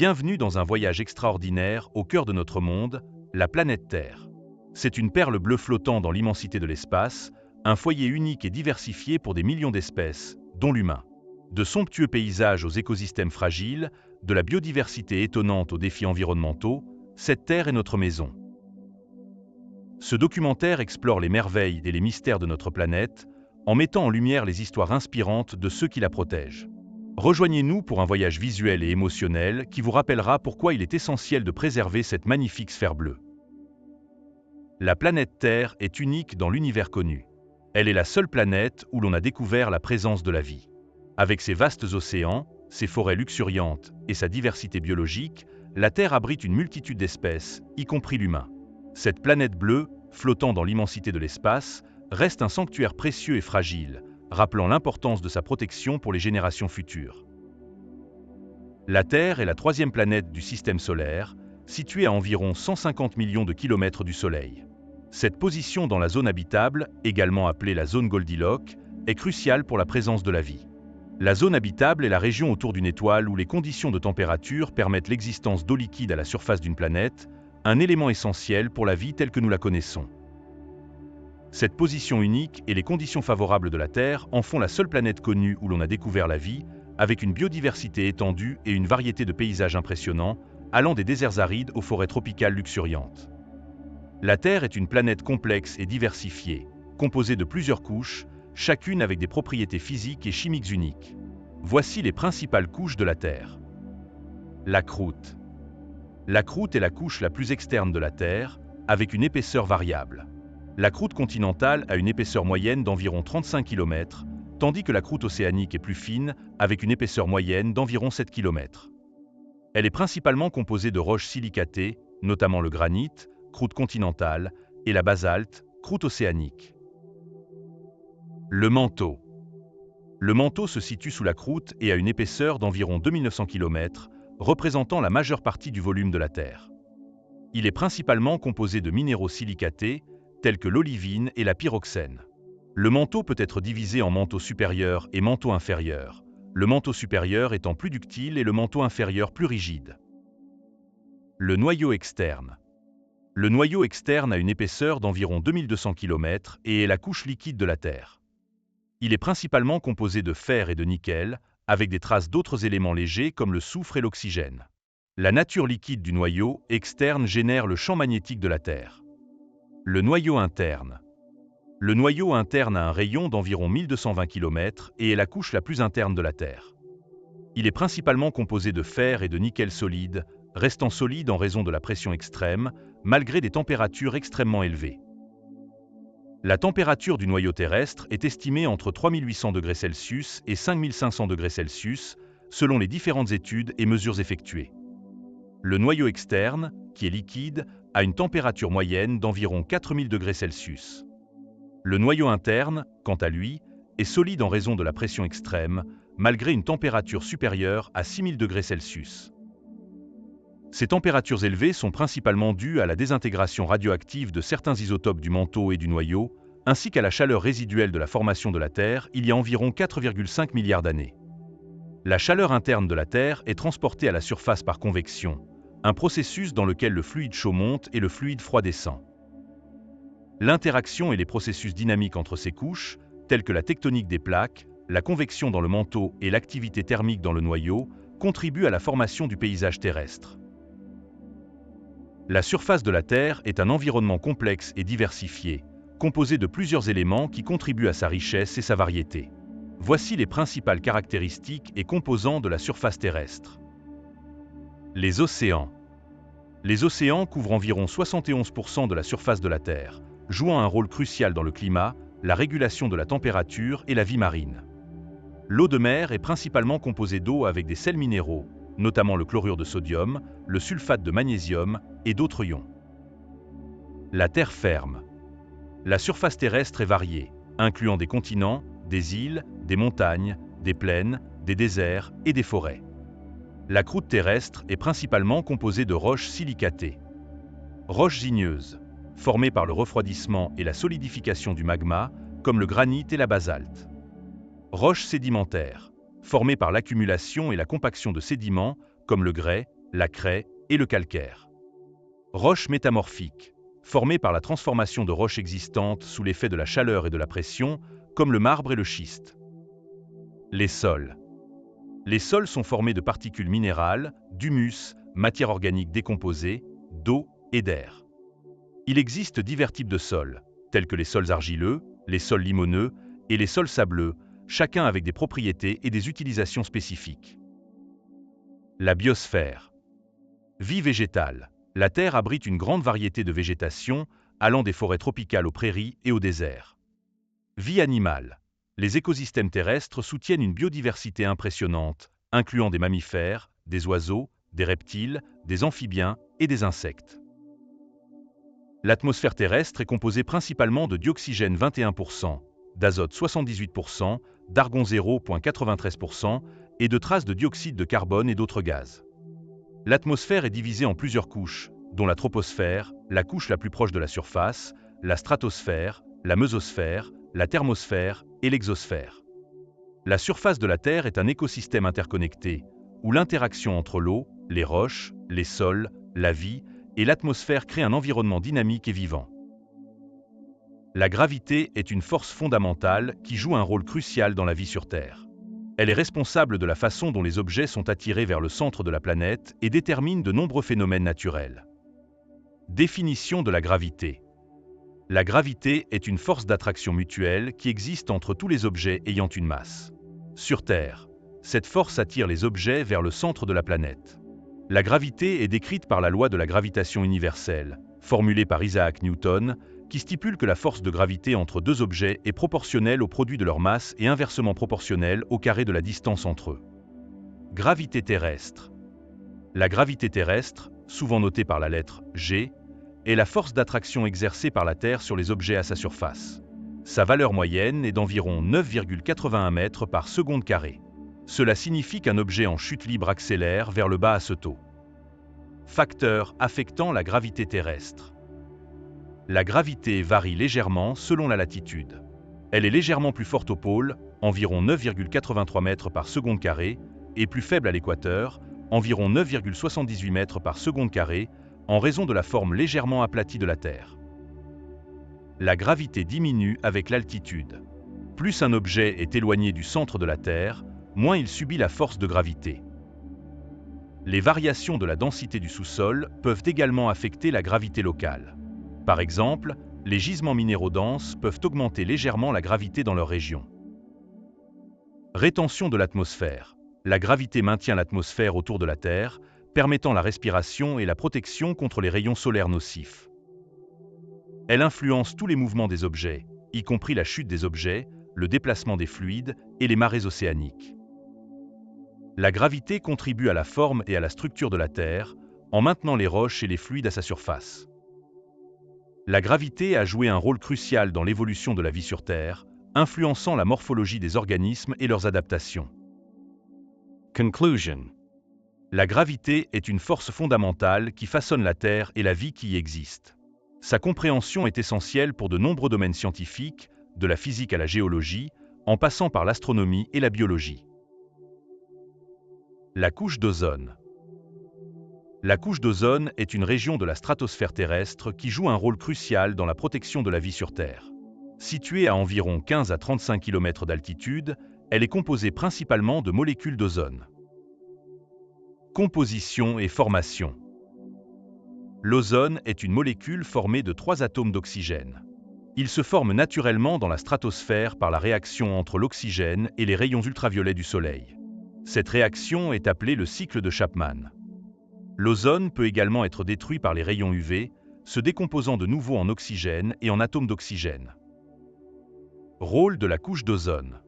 Bienvenue dans un voyage extraordinaire au cœur de notre monde, la planète Terre. C'est une perle bleue flottant dans l'immensité de l'espace, un foyer unique et diversifié pour des millions d'espèces, dont l'humain. De somptueux paysages aux écosystèmes fragiles, de la biodiversité étonnante aux défis environnementaux, cette Terre est notre maison. Ce documentaire explore les merveilles et les mystères de notre planète, en mettant en lumière les histoires inspirantes de ceux qui la protègent. Rejoignez-nous pour un voyage visuel et émotionnel qui vous rappellera pourquoi il est essentiel de préserver cette magnifique sphère bleue. La planète Terre est unique dans l'univers connu. Elle est la seule planète où l'on a découvert la présence de la vie. Avec ses vastes océans, ses forêts luxuriantes et sa diversité biologique, la Terre abrite une multitude d'espèces, y compris l'humain. Cette planète bleue, flottant dans l'immensité de l'espace, reste un sanctuaire précieux et fragile, rappelant l'importance de sa protection pour les générations futures. La Terre est la troisième planète du système solaire, située à environ 150 millions de kilomètres du Soleil. Cette position dans la zone habitable, également appelée la zone Goldilocks, est cruciale pour la présence de la vie. La zone habitable est la région autour d'une étoile où les conditions de température permettent l'existence d'eau liquide à la surface d'une planète, un élément essentiel pour la vie telle que nous la connaissons. Cette position unique et les conditions favorables de la Terre en font la seule planète connue où l'on a découvert la vie, avec une biodiversité étendue et une variété de paysages impressionnants, allant des déserts arides aux forêts tropicales luxuriantes. La Terre est une planète complexe et diversifiée, composée de plusieurs couches, chacune avec des propriétés physiques et chimiques uniques. Voici les principales couches de la Terre. La croûte. La croûte est la couche la plus externe de la Terre, avec une épaisseur variable. La croûte continentale a une épaisseur moyenne d'environ 35 km, tandis que la croûte océanique est plus fine, avec une épaisseur moyenne d'environ 7 km. Elle est principalement composée de roches silicatées, notamment le granit, croûte continentale, et la basalte, croûte océanique. Le manteau. Le manteau se situe sous la croûte et a une épaisseur d'environ 2900 km, représentant la majeure partie du volume de la Terre. Il est principalement composé de minéraux silicatés, tels que l'olivine et la pyroxène. Le manteau peut être divisé en manteau supérieur et manteau inférieur, le manteau supérieur étant plus ductile et le manteau inférieur plus rigide. Le noyau externe. Le noyau externe a une épaisseur d'environ 2200 km et est la couche liquide de la Terre. Il est principalement composé de fer et de nickel, avec des traces d'autres éléments légers comme le soufre et l'oxygène. La nature liquide du noyau externe génère le champ magnétique de la Terre. Le noyau interne. Le noyau interne a un rayon d'environ 1220 km et est la couche la plus interne de la Terre. Il est principalement composé de fer et de nickel solide, restant solide en raison de la pression extrême, malgré des températures extrêmement élevées. La température du noyau terrestre est estimée entre 3800 degrés Celsius et 5500 degrés Celsius, selon les différentes études et mesures effectuées. Le noyau externe, qui est liquide, a une température moyenne d'environ 4000 degrés Celsius. Le noyau interne, quant à lui, est solide en raison de la pression extrême, malgré une température supérieure à 6000 degrés Celsius. Ces températures élevées sont principalement dues à la désintégration radioactive de certains isotopes du manteau et du noyau, ainsi qu'à la chaleur résiduelle de la formation de la Terre il y a environ 4,5 milliards d'années. La chaleur interne de la Terre est transportée à la surface par convection, un processus dans lequel le fluide chaud monte et le fluide froid descend. L'interaction et les processus dynamiques entre ces couches, tels que la tectonique des plaques, la convection dans le manteau et l'activité thermique dans le noyau, contribuent à la formation du paysage terrestre. La surface de la Terre est un environnement complexe et diversifié, composé de plusieurs éléments qui contribuent à sa richesse et sa variété. Voici les principales caractéristiques et composants de la surface terrestre. Les océans. Les océans couvrent environ 71% de la surface de la Terre, jouant un rôle crucial dans le climat, la régulation de la température et la vie marine. L'eau de mer est principalement composée d'eau avec des sels minéraux, notamment le chlorure de sodium, le sulfate de magnésium et d'autres ions. La terre ferme. La surface terrestre est variée, incluant des continents, des îles, des montagnes, des plaines, des déserts et des forêts. La croûte terrestre est principalement composée de roches silicatées. Roches igneuses, formées par le refroidissement et la solidification du magma, comme le granit et la basalte. Roches sédimentaires, formées par l'accumulation et la compaction de sédiments, comme le grès, la craie et le calcaire. Roches métamorphiques, formées par la transformation de roches existantes sous l'effet de la chaleur et de la pression, comme le marbre et le schiste. Les sols. Les sols sont formés de particules minérales, d'humus, matière organique décomposée, d'eau et d'air. Il existe divers types de sols, tels que les sols argileux, les sols limoneux et les sols sableux, chacun avec des propriétés et des utilisations spécifiques. La biosphère. Vie végétale. La Terre abrite une grande variété de végétation, allant des forêts tropicales aux prairies et aux déserts. Vie animale. Les écosystèmes terrestres soutiennent une biodiversité impressionnante, incluant des mammifères, des oiseaux, des reptiles, des amphibiens et des insectes. L'atmosphère terrestre est composée principalement de dioxygène 21%, d'azote 78%, d'argon 0,93% et de traces de dioxyde de carbone et d'autres gaz. L'atmosphère est divisée en plusieurs couches, dont la troposphère, la couche la plus proche de la surface, la stratosphère, la mesosphère, la thermosphère et l'exosphère. La surface de la Terre est un écosystème interconnecté, où l'interaction entre l'eau, les roches, les sols, la vie et l'atmosphère crée un environnement dynamique et vivant. La gravité est une force fondamentale qui joue un rôle crucial dans la vie sur Terre. Elle est responsable de la façon dont les objets sont attirés vers le centre de la planète et détermine de nombreux phénomènes naturels. Définition de la gravité. La gravité est une force d'attraction mutuelle qui existe entre tous les objets ayant une masse. Sur Terre, cette force attire les objets vers le centre de la planète. La gravité est décrite par la loi de la gravitation universelle, formulée par Isaac Newton, qui stipule que la force de gravité entre deux objets est proportionnelle au produit de leur masse et inversement proportionnelle au carré de la distance entre eux. Gravité terrestre. La gravité terrestre, souvent notée par la lettre G, est la force d'attraction exercée par la Terre sur les objets à sa surface. Sa valeur moyenne est d'environ 9,81 mètres par seconde carrée. Cela signifie qu'un objet en chute libre accélère vers le bas à ce taux. Facteurs affectant la gravité terrestre. La gravité varie légèrement selon la latitude. Elle est légèrement plus forte au pôle, environ 9,83 mètres par seconde carrée, et plus faible à l'équateur, environ 9,78 mètres par seconde carrée, en raison de la forme légèrement aplatie de la Terre. La gravité diminue avec l'altitude. Plus un objet est éloigné du centre de la Terre, moins il subit la force de gravité. Les variations de la densité du sous-sol peuvent également affecter la gravité locale. Par exemple, les gisements minéraux denses peuvent augmenter légèrement la gravité dans leur région. Rétention de l'atmosphère. La gravité maintient l'atmosphère autour de la Terre, permettant la respiration et la protection contre les rayons solaires nocifs. Elle influence tous les mouvements des objets, y compris la chute des objets, le déplacement des fluides et les marées océaniques. La gravité contribue à la forme et à la structure de la Terre, en maintenant les roches et les fluides à sa surface. La gravité a joué un rôle crucial dans l'évolution de la vie sur Terre, influençant la morphologie des organismes et leurs adaptations. Conclusion. La gravité est une force fondamentale qui façonne la Terre et la vie qui y existe. Sa compréhension est essentielle pour de nombreux domaines scientifiques, de la physique à la géologie, en passant par l'astronomie et la biologie. La couche d'ozone. La couche d'ozone est une région de la stratosphère terrestre qui joue un rôle crucial dans la protection de la vie sur Terre. Située à environ 15 à 35 km d'altitude, elle est composée principalement de molécules d'ozone. Composition et formation. L'ozone est une molécule formée de 3 atomes d'oxygène. Il se forme naturellement dans la stratosphère par la réaction entre l'oxygène et les rayons ultraviolets du Soleil. Cette réaction est appelée le cycle de Chapman. L'ozone peut également être détruit par les rayons UV, se décomposant de nouveau en oxygène et en atomes d'oxygène. Rôle de la couche d'ozone.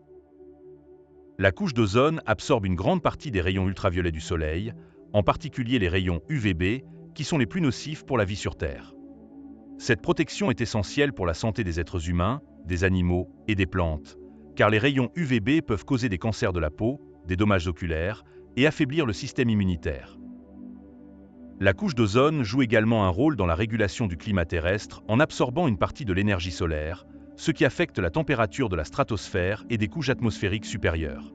La couche d'ozone absorbe une grande partie des rayons ultraviolets du Soleil, en particulier les rayons UVB, qui sont les plus nocifs pour la vie sur Terre. Cette protection est essentielle pour la santé des êtres humains, des animaux et des plantes, car les rayons UVB peuvent causer des cancers de la peau, des dommages oculaires et affaiblir le système immunitaire. La couche d'ozone joue également un rôle dans la régulation du climat terrestre en absorbant une partie de l'énergie solaire, ce qui affecte la température de la stratosphère et des couches atmosphériques supérieures.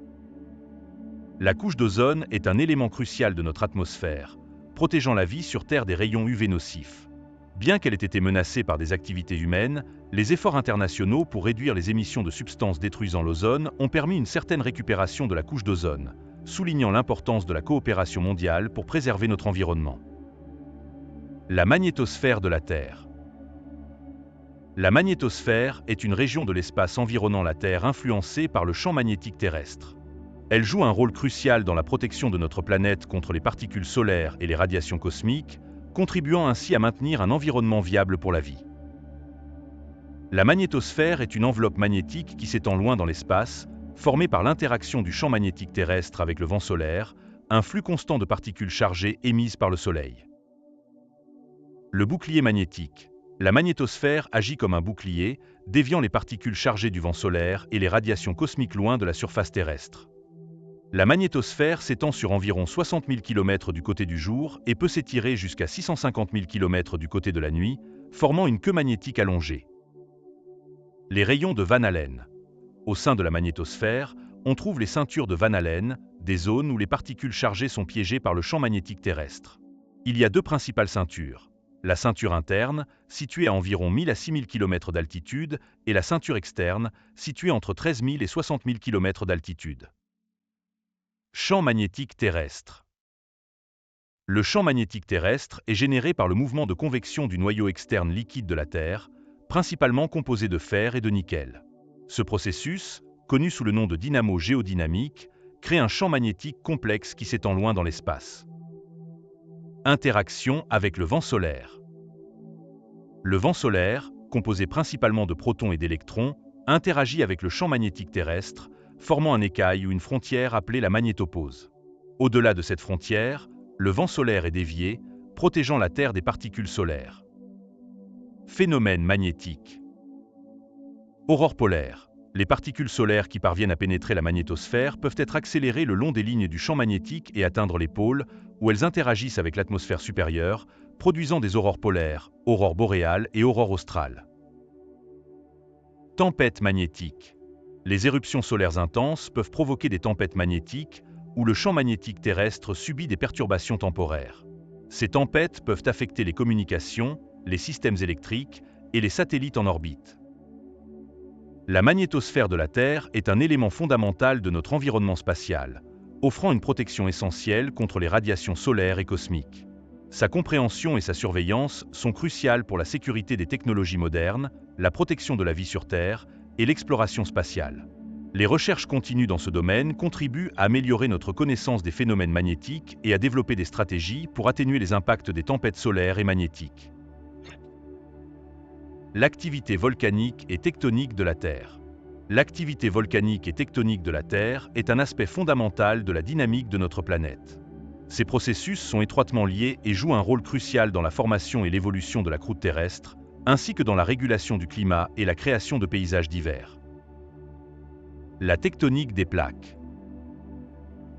La couche d'ozone est un élément crucial de notre atmosphère, protégeant la vie sur Terre des rayons UV nocifs. Bien qu'elle ait été menacée par des activités humaines, les efforts internationaux pour réduire les émissions de substances détruisant l'ozone ont permis une certaine récupération de la couche d'ozone, soulignant l'importance de la coopération mondiale pour préserver notre environnement. La magnétosphère de la Terre. La magnétosphère est une région de l'espace environnant la Terre influencée par le champ magnétique terrestre. Elle joue un rôle crucial dans la protection de notre planète contre les particules solaires et les radiations cosmiques, contribuant ainsi à maintenir un environnement viable pour la vie. La magnétosphère est une enveloppe magnétique qui s'étend loin dans l'espace, formée par l'interaction du champ magnétique terrestre avec le vent solaire, un flux constant de particules chargées émises par le Soleil. Le bouclier magnétique. La magnétosphère agit comme un bouclier, déviant les particules chargées du vent solaire et les radiations cosmiques loin de la surface terrestre. La magnétosphère s'étend sur environ 60 000 km du côté du jour et peut s'étirer jusqu'à 650 000 km du côté de la nuit, formant une queue magnétique allongée. Les rayons de Van Allen. Au sein de la magnétosphère, on trouve les ceintures de Van Allen, des zones où les particules chargées sont piégées par le champ magnétique terrestre. Il y a deux principales ceintures. La ceinture interne, située à environ 1000 à 6000 km d'altitude, et la ceinture externe, située entre 13 000 et 60 000 km d'altitude. Champ magnétique terrestre. Le champ magnétique terrestre est généré par le mouvement de convection du noyau externe liquide de la Terre, principalement composé de fer et de nickel. Ce processus, connu sous le nom de dynamo géodynamique, crée un champ magnétique complexe qui s'étend loin dans l'espace. Interaction avec le vent solaire. Le vent solaire, composé principalement de protons et d'électrons, interagit avec le champ magnétique terrestre, formant un écaille ou une frontière appelée la magnétopause. Au-delà de cette frontière, le vent solaire est dévié, protégeant la Terre des particules solaires. Phénomène magnétique. Aurore polaire. Les particules solaires qui parviennent à pénétrer la magnétosphère peuvent être accélérées le long des lignes du champ magnétique et atteindre les pôles, où elles interagissent avec l'atmosphère supérieure, produisant des aurores polaires, aurores boréales et aurores australes. Tempête magnétique. Les éruptions solaires intenses peuvent provoquer des tempêtes magnétiques, où le champ magnétique terrestre subit des perturbations temporaires. Ces tempêtes peuvent affecter les communications, les systèmes électriques et les satellites en orbite. La magnétosphère de la Terre est un élément fondamental de notre environnement spatial, offrant une protection essentielle contre les radiations solaires et cosmiques. Sa compréhension et sa surveillance sont cruciales pour la sécurité des technologies modernes, la protection de la vie sur Terre et l'exploration spatiale. Les recherches continues dans ce domaine contribuent à améliorer notre connaissance des phénomènes magnétiques et à développer des stratégies pour atténuer les impacts des tempêtes solaires et magnétiques. L'activité volcanique et tectonique de la Terre. L'activité volcanique et tectonique de la Terre est un aspect fondamental de la dynamique de notre planète. Ces processus sont étroitement liés et jouent un rôle crucial dans la formation et l'évolution de la croûte terrestre, ainsi que dans la régulation du climat et la création de paysages divers. La tectonique des plaques.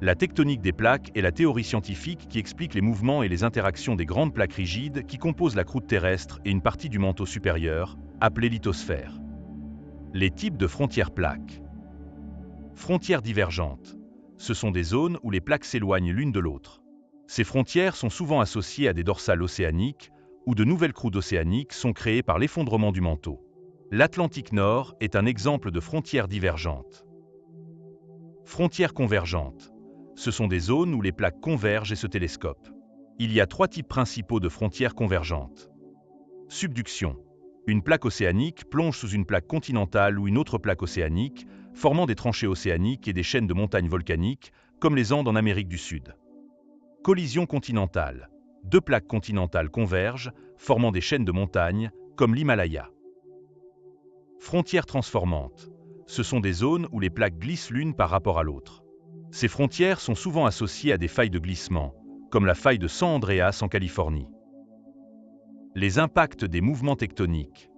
La tectonique des plaques est la théorie scientifique qui explique les mouvements et les interactions des grandes plaques rigides qui composent la croûte terrestre et une partie du manteau supérieur, appelée lithosphère. Les types de frontières plaques. Frontières divergentes. Ce sont des zones où les plaques s'éloignent l'une de l'autre. Ces frontières sont souvent associées à des dorsales océaniques, où de nouvelles croûtes océaniques sont créées par l'effondrement du manteau. L'Atlantique Nord est un exemple de frontière divergente. Frontières convergentes. Ce sont des zones où les plaques convergent et se télescopent. Il y a trois types principaux de frontières convergentes. Subduction. Une plaque océanique plonge sous une plaque continentale ou une autre plaque océanique, formant des tranchées océaniques et des chaînes de montagnes volcaniques, comme les Andes en Amérique du Sud. Collision continentale. Deux plaques continentales convergent, formant des chaînes de montagnes, comme l'Himalaya. Frontières transformantes. Ce sont des zones où les plaques glissent l'une par rapport à l'autre. Ces frontières sont souvent associées à des failles de glissement, comme la faille de San Andreas en Californie. Les impacts des mouvements tectoniques.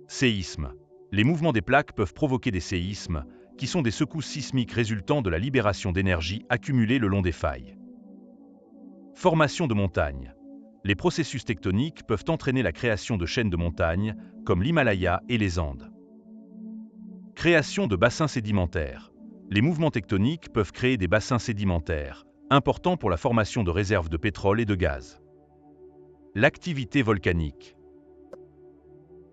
Séismes. Les mouvements des plaques peuvent provoquer des séismes, qui sont des secousses sismiques résultant de la libération d'énergie accumulée le long des failles. Formation de montagnes. Les processus tectoniques peuvent entraîner la création de chaînes de montagnes, comme l'Himalaya et les Andes. Création de bassins sédimentaires. Les mouvements tectoniques peuvent créer des bassins sédimentaires, important pour la formation de réserves de pétrole et de gaz. L'activité volcanique.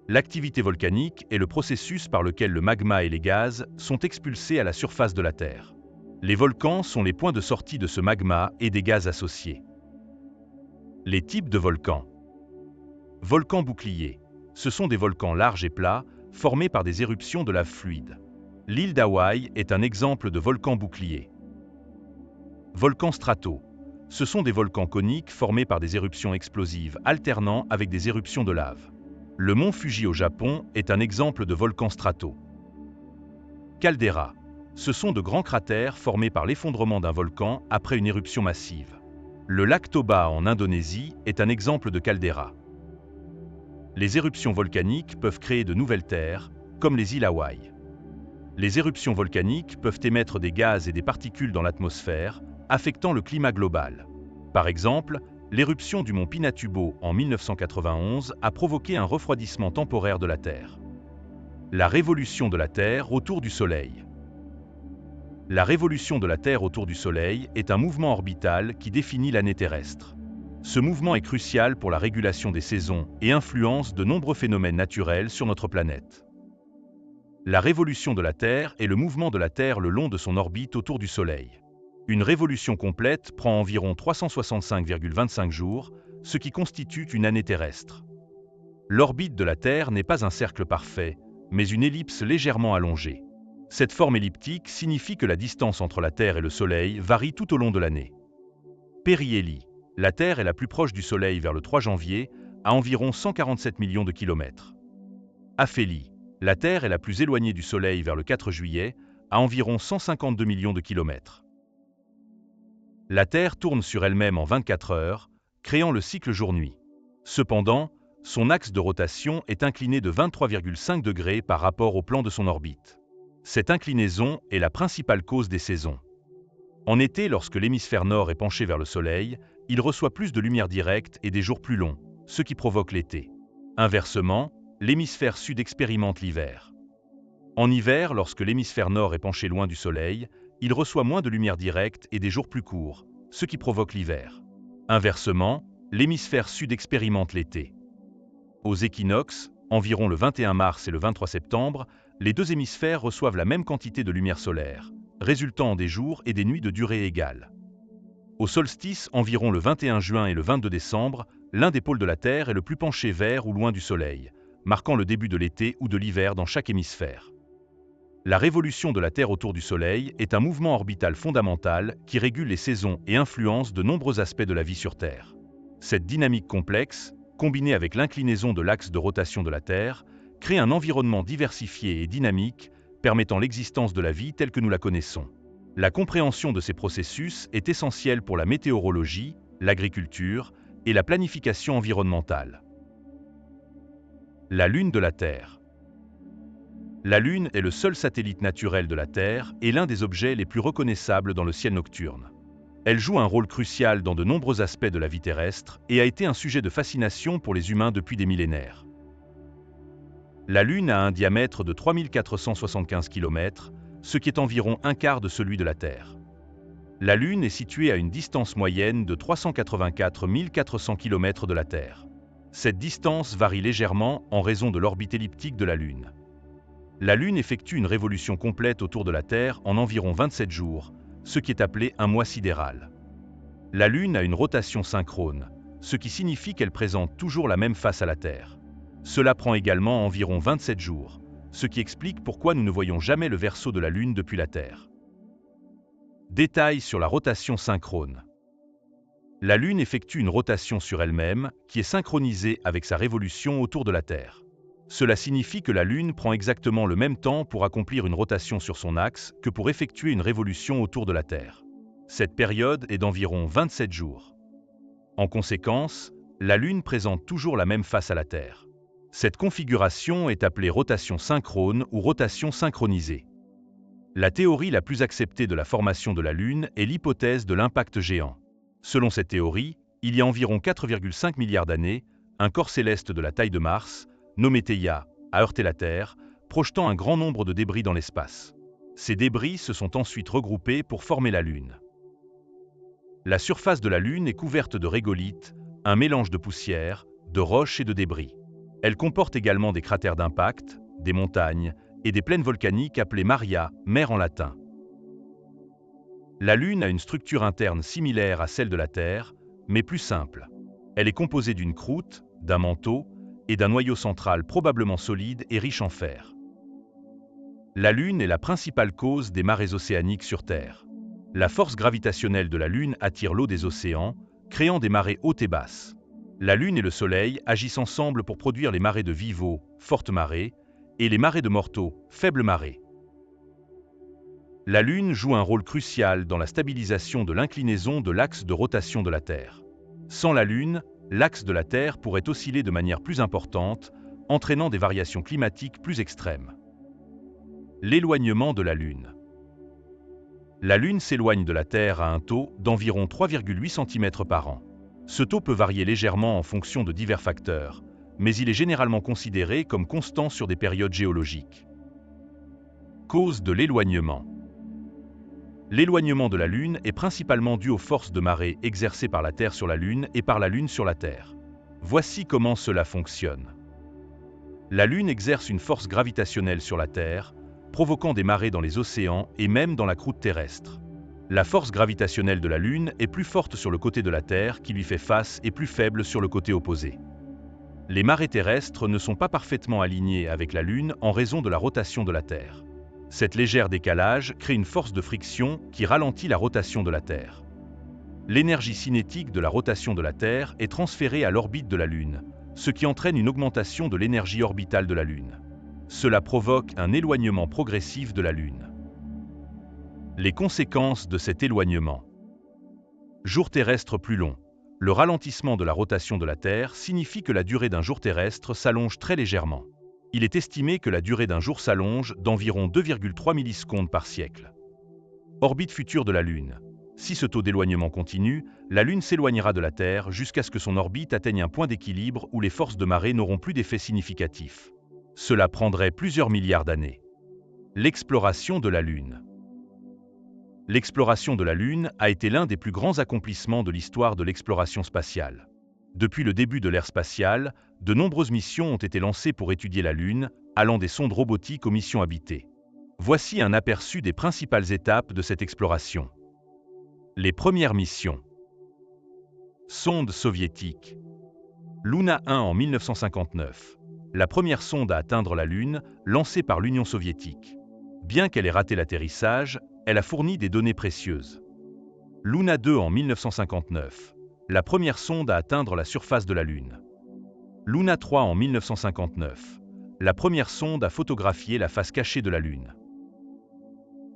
L'activité volcanique est le processus par lequel le magma et les gaz sont expulsés à la surface de la Terre. Les volcans sont les points de sortie de ce magma et des gaz associés. Les types de volcans. Volcans boucliers. Ce sont des volcans larges et plats, formés par des éruptions de lave fluide. L'île d'Hawaï est un exemple de volcan bouclier. Volcans strato. Ce sont des volcans coniques formés par des éruptions explosives alternant avec des éruptions de lave. Le mont Fuji au Japon est un exemple de volcan strato. Caldeira. Ce sont de grands cratères formés par l'effondrement d'un volcan après une éruption massive. Le lac Toba en Indonésie est un exemple de caldeira. Les éruptions volcaniques peuvent créer de nouvelles terres, comme les îles Hawaï. Les éruptions volcaniques peuvent émettre des gaz et des particules dans l'atmosphère, affectant le climat global. Par exemple, l'éruption du mont Pinatubo en 1991 a provoqué un refroidissement temporaire de la Terre. La révolution de la Terre autour du Soleil. La révolution de la Terre autour du Soleil est un mouvement orbital qui définit l'année terrestre. Ce mouvement est crucial pour la régulation des saisons et influence de nombreux phénomènes naturels sur notre planète. La révolution de la Terre est le mouvement de la Terre le long de son orbite autour du Soleil. Une révolution complète prend environ 365,25 jours, ce qui constitue une année terrestre. L'orbite de la Terre n'est pas un cercle parfait, mais une ellipse légèrement allongée. Cette forme elliptique signifie que la distance entre la Terre et le Soleil varie tout au long de l'année. Périhélie. La Terre est la plus proche du Soleil vers le 3 janvier, à environ 147 millions de kilomètres. Aphélie. La Terre est la plus éloignée du Soleil vers le 4 juillet, à environ 152 millions de kilomètres. La Terre tourne sur elle-même en 24 heures, créant le cycle jour-nuit. Cependant, son axe de rotation est incliné de 23,5 degrés par rapport au plan de son orbite. Cette inclinaison est la principale cause des saisons. En été, lorsque l'hémisphère nord est penché vers le Soleil, il reçoit plus de lumière directe et des jours plus longs, ce qui provoque l'été. Inversement, l'hémisphère sud expérimente l'hiver. En hiver, lorsque l'hémisphère nord est penché loin du Soleil, il reçoit moins de lumière directe et des jours plus courts, ce qui provoque l'hiver. Inversement, l'hémisphère sud expérimente l'été. Aux équinoxes, environ le 21 mars et le 23 septembre, les deux hémisphères reçoivent la même quantité de lumière solaire, résultant en des jours et des nuits de durée égale. Au solstice, environ le 21 juin et le 22 décembre, l'un des pôles de la Terre est le plus penché vers ou loin du Soleil, marquant le début de l'été ou de l'hiver dans chaque hémisphère. La révolution de la Terre autour du Soleil est un mouvement orbital fondamental qui régule les saisons et influence de nombreux aspects de la vie sur Terre. Cette dynamique complexe, combinée avec l'inclinaison de l'axe de rotation de la Terre, crée un environnement diversifié et dynamique, permettant l'existence de la vie telle que nous la connaissons. La compréhension de ces processus est essentielle pour la météorologie, l'agriculture et la planification environnementale. La Lune de la Terre. La Lune est le seul satellite naturel de la Terre et l'un des objets les plus reconnaissables dans le ciel nocturne. Elle joue un rôle crucial dans de nombreux aspects de la vie terrestre et a été un sujet de fascination pour les humains depuis des millénaires. La Lune a un diamètre de 3475 km, ce qui est environ un quart de celui de la Terre. La Lune est située à une distance moyenne de 384 400 km de la Terre. Cette distance varie légèrement en raison de l'orbite elliptique de la Lune. La Lune effectue une révolution complète autour de la Terre en environ 27 jours, ce qui est appelé un mois sidéral. La Lune a une rotation synchrone, ce qui signifie qu'elle présente toujours la même face à la Terre. Cela prend également environ 27 jours, ce qui explique pourquoi nous ne voyons jamais le verso de la Lune depuis la Terre. Détails sur la rotation synchrone. La Lune effectue une rotation sur elle-même qui est synchronisée avec sa révolution autour de la Terre. Cela signifie que la Lune prend exactement le même temps pour accomplir une rotation sur son axe que pour effectuer une révolution autour de la Terre. Cette période est d'environ 27 jours. En conséquence, la Lune présente toujours la même face à la Terre. Cette configuration est appelée rotation synchrone ou rotation synchronisée. La théorie la plus acceptée de la formation de la Lune est l'hypothèse de l'impact géant. Selon cette théorie, il y a environ 4,5 milliards d'années, un corps céleste de la taille de Mars, nommé Theia, a heurté la Terre, projetant un grand nombre de débris dans l'espace. Ces débris se sont ensuite regroupés pour former la Lune. La surface de la Lune est couverte de régolithes, un mélange de poussière, de roches et de débris. Elle comporte également des cratères d'impact, des montagnes et des plaines volcaniques appelées maria, mer en latin. La Lune a une structure interne similaire à celle de la Terre, mais plus simple. Elle est composée d'une croûte, d'un manteau et d'un noyau central probablement solide et riche en fer. La Lune est la principale cause des marées océaniques sur Terre. La force gravitationnelle de la Lune attire l'eau des océans, créant des marées hautes et basses. La Lune et le Soleil agissent ensemble pour produire les marées de Vivo, fortes marées, et les marées de Morteau, faibles marées. La Lune joue un rôle crucial dans la stabilisation de l'inclinaison de l'axe de rotation de la Terre. Sans la Lune, l'axe de la Terre pourrait osciller de manière plus importante, entraînant des variations climatiques plus extrêmes. L'éloignement de la Lune. La Lune s'éloigne de la Terre à un taux d'environ 3,8 cm par an. Ce taux peut varier légèrement en fonction de divers facteurs, mais il est généralement considéré comme constant sur des périodes géologiques. Cause de l'éloignement. L'éloignement de la Lune est principalement dû aux forces de marée exercées par la Terre sur la Lune et par la Lune sur la Terre. Voici comment cela fonctionne. La Lune exerce une force gravitationnelle sur la Terre, provoquant des marées dans les océans et même dans la croûte terrestre. La force gravitationnelle de la Lune est plus forte sur le côté de la Terre qui lui fait face et plus faible sur le côté opposé. Les marées terrestres ne sont pas parfaitement alignées avec la Lune en raison de la rotation de la Terre. Cet léger décalage crée une force de friction qui ralentit la rotation de la Terre. L'énergie cinétique de la rotation de la Terre est transférée à l'orbite de la Lune, ce qui entraîne une augmentation de l'énergie orbitale de la Lune. Cela provoque un éloignement progressif de la Lune. Les conséquences de cet éloignement. Jour terrestre plus long. Le ralentissement de la rotation de la Terre signifie que la durée d'un jour terrestre s'allonge très légèrement. Il est estimé que la durée d'un jour s'allonge d'environ 2,3 millisecondes par siècle. Orbite future de la Lune. Si ce taux d'éloignement continue, la Lune s'éloignera de la Terre jusqu'à ce que son orbite atteigne un point d'équilibre où les forces de marée n'auront plus d'effet significatif. Cela prendrait plusieurs milliards d'années. L'exploration de la Lune. L'exploration de la Lune a été l'un des plus grands accomplissements de l'histoire de l'exploration spatiale. Depuis le début de l'ère spatiale, de nombreuses missions ont été lancées pour étudier la Lune, allant des sondes robotiques aux missions habitées. Voici un aperçu des principales étapes de cette exploration. Les premières missions. Sonde soviétique. Luna 1 en 1959. La première sonde à atteindre la Lune, lancée par l'Union soviétique. Bien qu'elle ait raté l'atterrissage, elle a fourni des données précieuses. Luna 2 en 1959. La première sonde à atteindre la surface de la Lune. Luna 3 en 1959. La première sonde à photographier la face cachée de la Lune.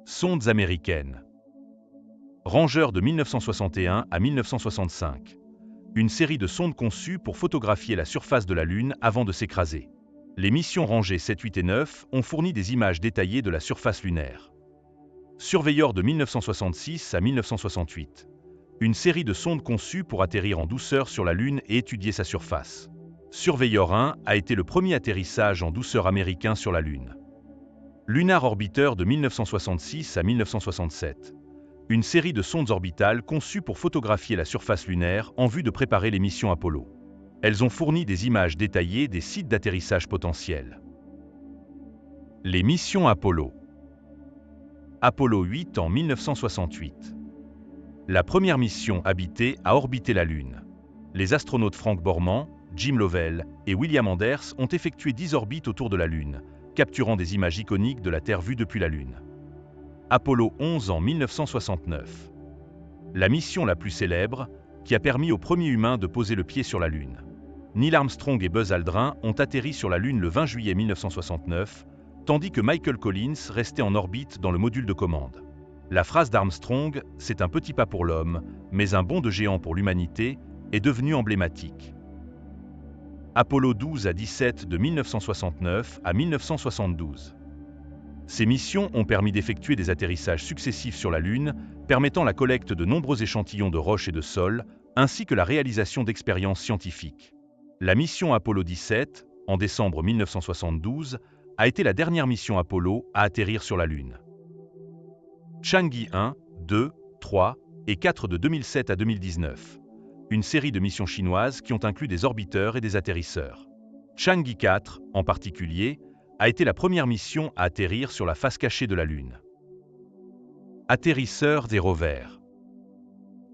Sondes américaines. Ranger de 1961 à 1965. Une série de sondes conçues pour photographier la surface de la Lune avant de s'écraser. Les missions Ranger 7, 8 et 9 ont fourni des images détaillées de la surface lunaire. Surveyor de 1966 à 1968. Une série de sondes conçues pour atterrir en douceur sur la Lune et étudier sa surface. Surveyor 1 a été le premier atterrissage en douceur américain sur la Lune. Lunar Orbiter de 1966 à 1967. Une série de sondes orbitales conçues pour photographier la surface lunaire en vue de préparer les missions Apollo. Elles ont fourni des images détaillées des sites d'atterrissage potentiels. Les missions Apollo. Apollo 8 en 1968. La première mission habitée a orbité la Lune. Les astronautes Frank Borman, Jim Lovell et William Anders ont effectué 10 orbites autour de la Lune, capturant des images iconiques de la Terre vue depuis la Lune. Apollo 11 en 1969. La mission la plus célèbre, qui a permis aux premiers humains de poser le pied sur la Lune. Neil Armstrong et Buzz Aldrin ont atterri sur la Lune le 20 juillet 1969, tandis que Michael Collins restait en orbite dans le module de commande. La phrase d'Armstrong « C'est un petit pas pour l'homme, mais un bond de géant pour l'humanité » est devenue emblématique. Apollo 12 à 17 de 1969 à 1972. Ces missions ont permis d'effectuer des atterrissages successifs sur la Lune, permettant la collecte de nombreux échantillons de roches et de sol, ainsi que la réalisation d'expériences scientifiques. La mission Apollo 17, en décembre 1972, a été la dernière mission Apollo à atterrir sur la Lune. Changi 1, 2, 3, et 4 de 2007 à 2019. Une série de missions chinoises qui ont inclus des orbiteurs et des atterrisseurs. Chang'e 4, en particulier, a été la première mission à atterrir sur la face cachée de la Lune. Atterrisseurs et rovers.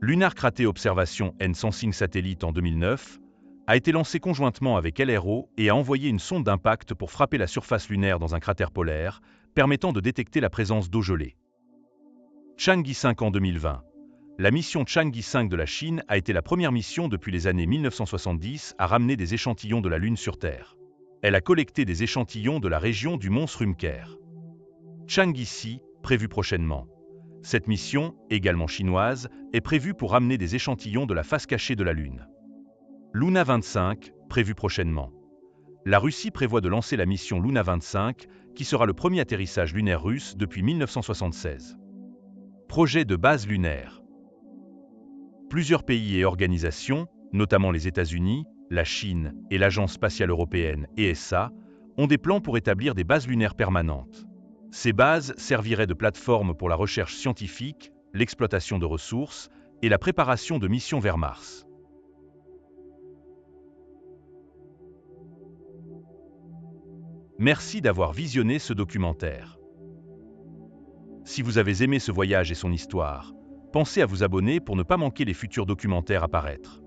Lunar Crater Observation and Sensing Satellite en 2009 a été lancé conjointement avec LRO et a envoyé une sonde d'impact pour frapper la surface lunaire dans un cratère polaire, permettant de détecter la présence d'eau gelée. Chang'e 5 en 2020. La mission Chang'e 5 de la Chine a été la première mission depuis les années 1970 à ramener des échantillons de la Lune sur Terre. Elle a collecté des échantillons de la région du mont Srumker. Chang'e 6, prévue prochainement. Cette mission, également chinoise, est prévue pour ramener des échantillons de la face cachée de la Lune. Luna 25, prévue prochainement. La Russie prévoit de lancer la mission Luna 25, qui sera le premier atterrissage lunaire russe depuis 1976. Projet de base lunaire. Plusieurs pays et organisations, notamment les États-Unis, la Chine et l'Agence spatiale européenne ESA, ont des plans pour établir des bases lunaires permanentes. Ces bases serviraient de plateforme pour la recherche scientifique, l'exploitation de ressources et la préparation de missions vers Mars. Merci d'avoir visionné ce documentaire. Si vous avez aimé ce voyage et son histoire, pensez à vous abonner pour ne pas manquer les futurs documentaires à paraître.